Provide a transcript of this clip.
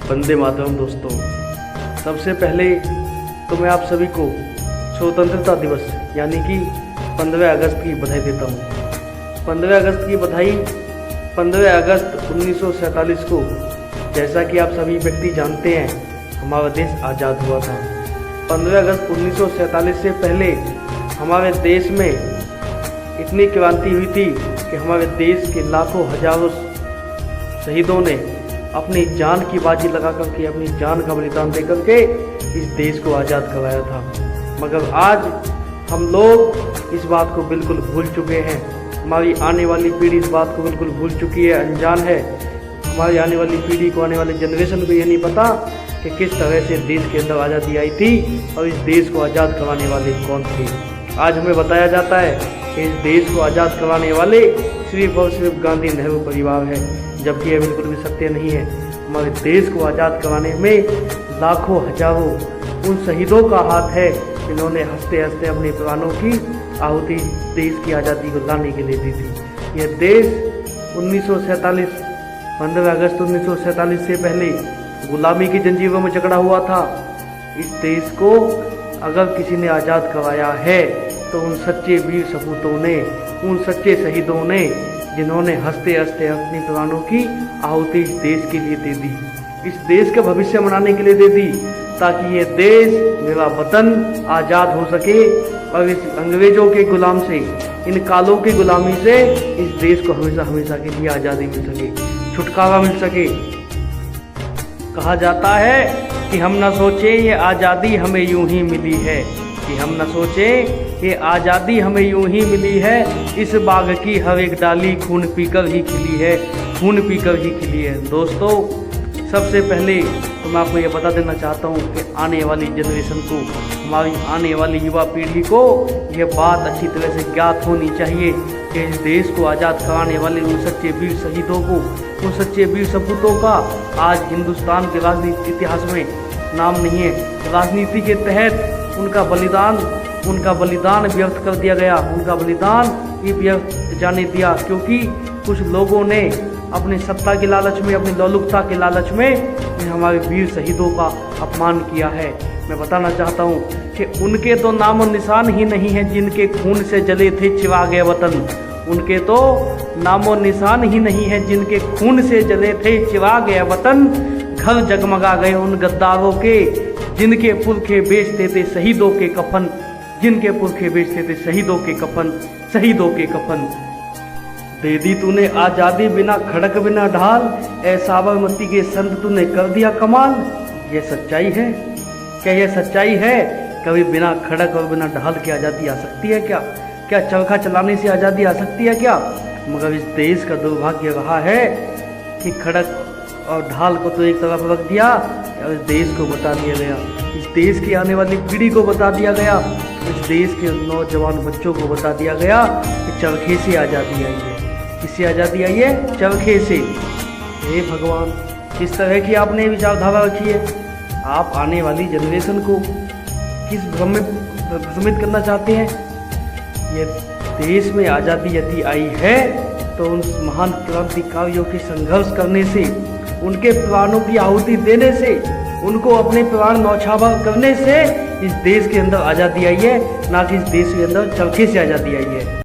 वंदे मातरम दोस्तों। सबसे पहले तो मैं आप सभी को स्वतंत्रता दिवस यानी कि 15 अगस्त की बधाई देता हूँ। 15 अगस्त की बधाई 15 अगस्त 1947 को, जैसा कि आप सभी व्यक्ति जानते हैं, हमारा देश आज़ाद हुआ था। 15 अगस्त 1947 से पहले हमारे देश में इतनी क्रांति हुई थी कि हमारे देश के लाखों हजारों शहीदों ने अपनी जान की बाजी लगा करके, अपनी जान का बलिदान दे करके इस देश को आज़ाद करवाया था। मगर आज हम लोग इस बात को बिल्कुल भूल चुके हैं। हमारी आने वाली पीढ़ी इस बात को बिल्कुल भूल चुकी है, अनजान है। हमारी आने वाली पीढ़ी को, आने वाली जनरेशन को ये नहीं पता कि किस तरह से देश के अंदर आज़ादी आई थी और इस देश को आज़ाद करवाने वाले कौन थे। आज हमें बताया जाता है कि इस देश को आज़ाद करवाने वाले सिर्फ और सिर्फ गांधी नेहरू परिवार है, जबकि यह बिल्कुल भी सत्य नहीं है। हमारे देश को आज़ाद करवाने में लाखों हजारों उन शहीदों का हाथ है जिन्होंने हंसते हंसते अपने प्राणों की आहुति देश की आज़ादी को लाने के लिए दी थी। यह देश 1947 15 अगस्त 1947 से पहले गुलामी की जंजीरों में जकड़ा हुआ था। इस देश को अगर किसी ने आज़ाद करवाया है तो उन सच्चे वीर सपूतों ने, उन सच्चे शहीदों ने, जिन्होंने हंसते हंसते अपनी प्राणों की आहुति इस देश के लिए दे दी, इस देश का भविष्य बनाने के लिए दे दी, ताकि ये देश, मेरा वतन आज़ाद हो सके और इस अंग्रेजों के गुलाम से, इन कालों की गुलामी से इस देश को हमेशा हमेशा के लिए आज़ादी मिल सके, छुटकारा मिल सके। कहा जाता है कि हम न सोचें ये आज़ादी हमें यूं ही मिली है, कि हम न सोचें ये आज़ादी हमें यूं ही मिली है, इस बाग की हर एक डाली खून पीकर ही खिली है, खून पीकर ही खिली है। दोस्तों, सबसे पहले तो मैं आपको ये बता देना चाहता हूँ कि आने वाली जनरेशन को, हमारी आने वाली युवा पीढ़ी को यह बात अच्छी तरह से ज्ञात होनी चाहिए कि इस देश को आज़ाद कराने वाले उन सच्चे वीर शहीदों को, उन सच्चे वीर सपूतों का आज हिंदुस्तान के राजनीतिक इतिहास में नाम नहीं है। राजनीति के तहत उनका बलिदान व्यर्थ कर दिया गया, उनका बलिदान ये व्यर्थ जाने दिया, क्योंकि कुछ लोगों ने अपने सत्ता के लालच में, अपनी लौलुकता के लालच में हमारे वीर शहीदों का अपमान किया है। मैं बताना चाहता हूँ कि उनके तो नामो निशान ही नहीं है जिनके खून से जले थे चिरागे वतन, उनके तो नामो निशान ही नहीं है जिनके खून से जले थे चिरागे वतन। घर जगमगा गए उन गद्दारों के जिनके पुरखे बेचते थे शहीदों के कफन, जिनके पुरखे बेचते थे शहीदों के कफन, शहीदों के कफन। दे दी तूने आज़ादी बिना खड़क बिना ढाल, ऐ साबरमती के संत तूने कर दिया कमाल। ये सच्चाई है क्या? यह सच्चाई है? कभी बिना खड़क और बिना ढाल की आज़ादी आ सकती है क्या? क्या चरखा चलाने से आज़ादी आ सकती है क्या? मगर इस देश का दुर्भाग्य रहा है कि खड़क और ढाल को तो एक तरफ रख दिया और इस देश को बता दिया गया, इस देश की आने वाली पीढ़ी को बता दिया गया, इस देश के नौजवान बच्चों को बता दिया गया कि चरखे से आज़ादी आई है। किससे आज़ादी आई है? चरखे से। हे भगवान, किस तरह की आपने विचारधारा रखी है? आप आने वाली जनरेशन को किस भ्रम में भ्रमित करना चाहते हैं? ये देश में आज़ादी यदि आई है तो उन महान क्रांतिकारियों के संघर्ष करने से, उनके प्राणों की आहुति देने से, उनको अपने प्राण न्यौछावर करने से इस देश के अंदर आज़ादी आई है, ना कि इस देश के अंदर चरखे से आज़ादी आई है।